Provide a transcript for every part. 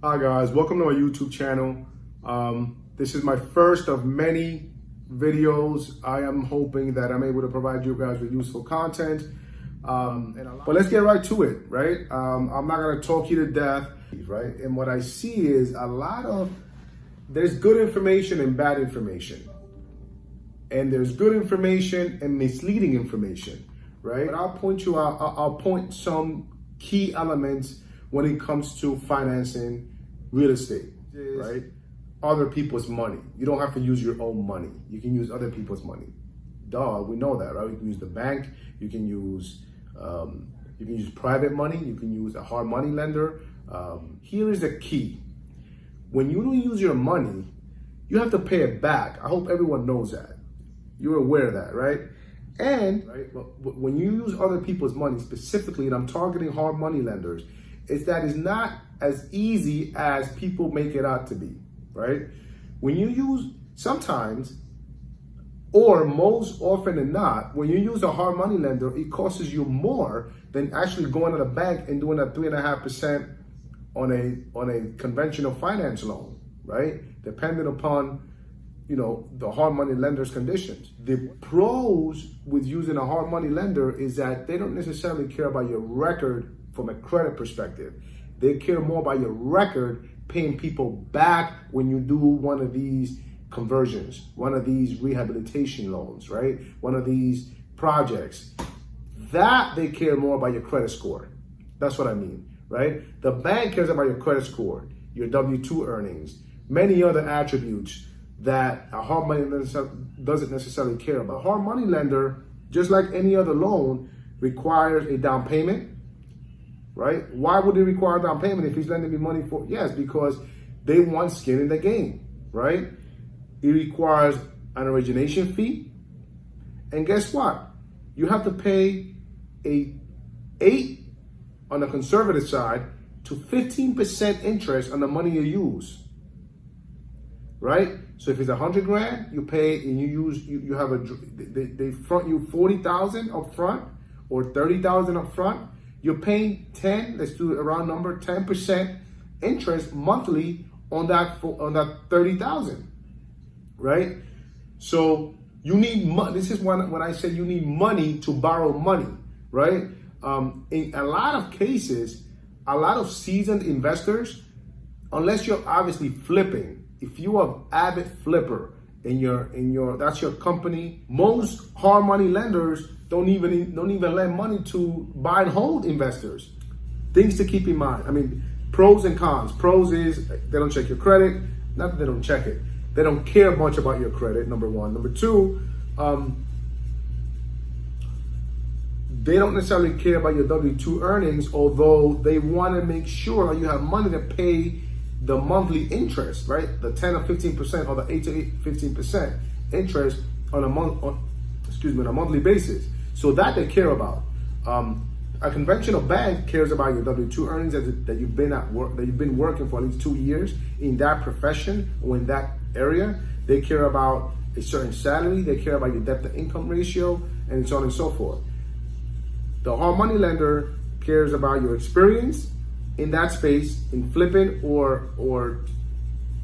Hi guys, welcome to my YouTube channel. This is my first of many videos. I am hoping that I'm able to provide you guys with useful content. But let's get right to it, right? I'm not gonna talk you to death, right? And what I see is there's good information and bad information. And there's good information and misleading information, right? But I'll point you out, I'll point some key elements when it comes to financing real estate, right? Other people's money. You don't have to use your own money. You can use other people's money. Duh, we know that, right? You can use the bank. You can use private money. You can use a hard money lender. Here is the key. When you don't use your money, you have to pay it back. I hope everyone knows that. You're aware of that, right? And right, when you use other people's money specifically, and I'm targeting hard money lenders, it's not as easy as people make it out to be, right? When you use, sometimes, or most often than not, when you use a hard money lender, it costs you more than actually going to the bank and doing a 3.5% on a conventional finance loan, right? Depending upon, the hard money lender's conditions. The pros with using a hard money lender is that they don't necessarily care about your record from a credit perspective. They care more about your record paying people back when you do one of these conversions, one of these rehabilitation loans, right? One of these projects. That they care more about your credit score. That's what I mean, right? The bank cares about your credit score, your W-2 earnings, many other attributes that a hard money lender doesn't necessarily care about. A hard money lender, just like any other loan, requires a down payment, right? Why would they require a down payment if he's lending me money for? Yes, because they want skin in the game, right? It requires an origination fee. And guess what? You have to pay a 8 on the conservative side to 15% interest on the money you use, right? So if it's 100 grand, you pay and you have they front you 40,000 up front or 30,000 up front. You're paying 10, let's do a round number, 10% interest monthly on that 30,000, right? So you need money. This is when I say you need money to borrow money, right? In a lot of cases, a lot of seasoned investors, unless you're obviously flipping, if you are an avid flipper that's your company, most hard money lenders don't even lend money to buy and hold investors. Things to keep in mind. I mean, pros and cons. Pros is they don't check your credit. Not that they don't check it. They don't care much about your credit, number one. Number two, they don't necessarily care about your W-2 earnings, although they want to make sure that you have money to pay the monthly interest, right? The 10 or 15% or the 8 to 15% interest on a monthly basis. So that they care about. A conventional bank cares about your W-2 earnings that you've been at work, that you've been working for at least 2 years in that profession or in that area. They care about a certain salary. They care about your debt to income ratio, and so on and so forth. The hard money lender cares about your experience in that space, in flipping or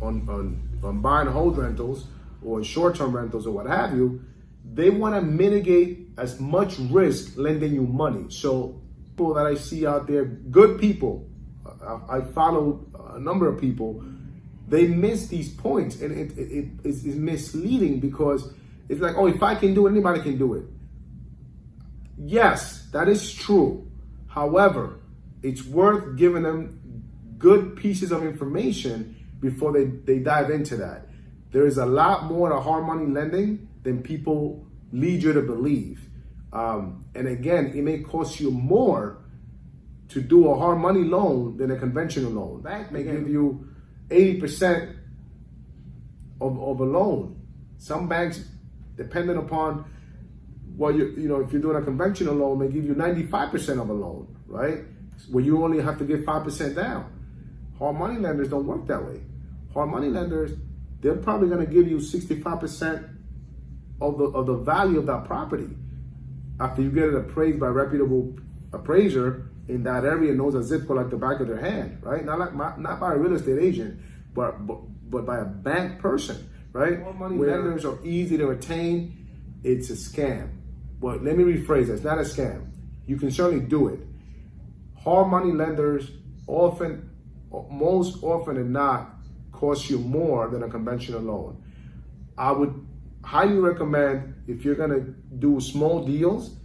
on buying hold rentals or short-term rentals or what have you. They want to mitigate as much risk lending you money. So people that I see out there, good people, I follow a number of people, they miss these points, and it is misleading because it's like, oh, if I can do it, anybody can do it. Yes, that is true. However, it's worth giving them good pieces of information before they dive into that. There is a lot more to hard money lending than people lead you to believe. And again, it may cost you more to do a hard money loan than a conventional loan. Bank may give you 80% of a loan. Some banks, depending upon what if you're doing a conventional loan, may give you 95% of a loan, right? Where you only have to give 5% down. Hard money lenders don't work that way. Hard money lenders, they're probably going to give you 65% of the value of that property after you get it appraised by a reputable appraiser in that area knows a zip code like the back of their hand, right? Not by a real estate agent, but by a bank person, right? More money lenders are easy to attain. It's a scam. But let me rephrase that. It's not a scam. You can certainly do it. Hard money lenders most often than not, cost you more than a conventional loan. I would highly recommend, if you're gonna do small deals,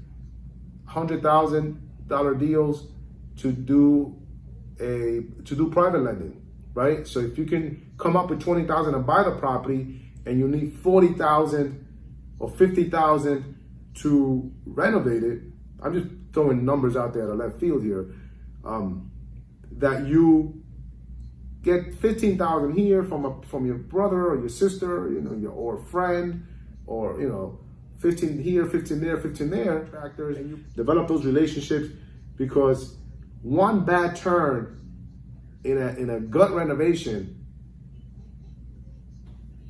$100,000 deals, to do private lending, right? So if you can come up with $20,000 to buy the property, and you need $40,000 or $50,000 to renovate it, I'm just throwing numbers out there to left field here, that you get $15,000 here from your brother or your sister, or a friend, or 15 here, 15 there, 15 there, factors, and you develop those relationships, because one bad turn in a gut renovation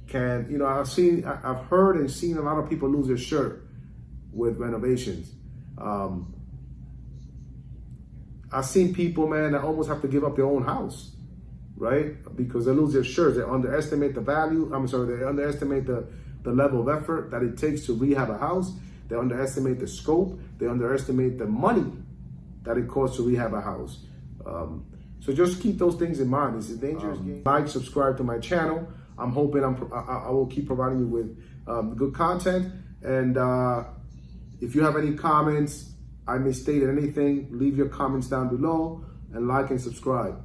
can, I've heard and seen a lot of people lose their shirt with renovations. I've seen people, man, that almost have to give up their own house, right? Because they lose their shirts. They underestimate the value. They underestimate the level of effort that it takes to rehab a house. They underestimate the scope. They underestimate the money that it costs to rehab a house. So just keep those things in mind. It's a dangerous game. Like, subscribe to my channel. I'm hoping I will keep providing you with good content. And if you have any comments, I misstated anything, leave your comments down below, and like and subscribe.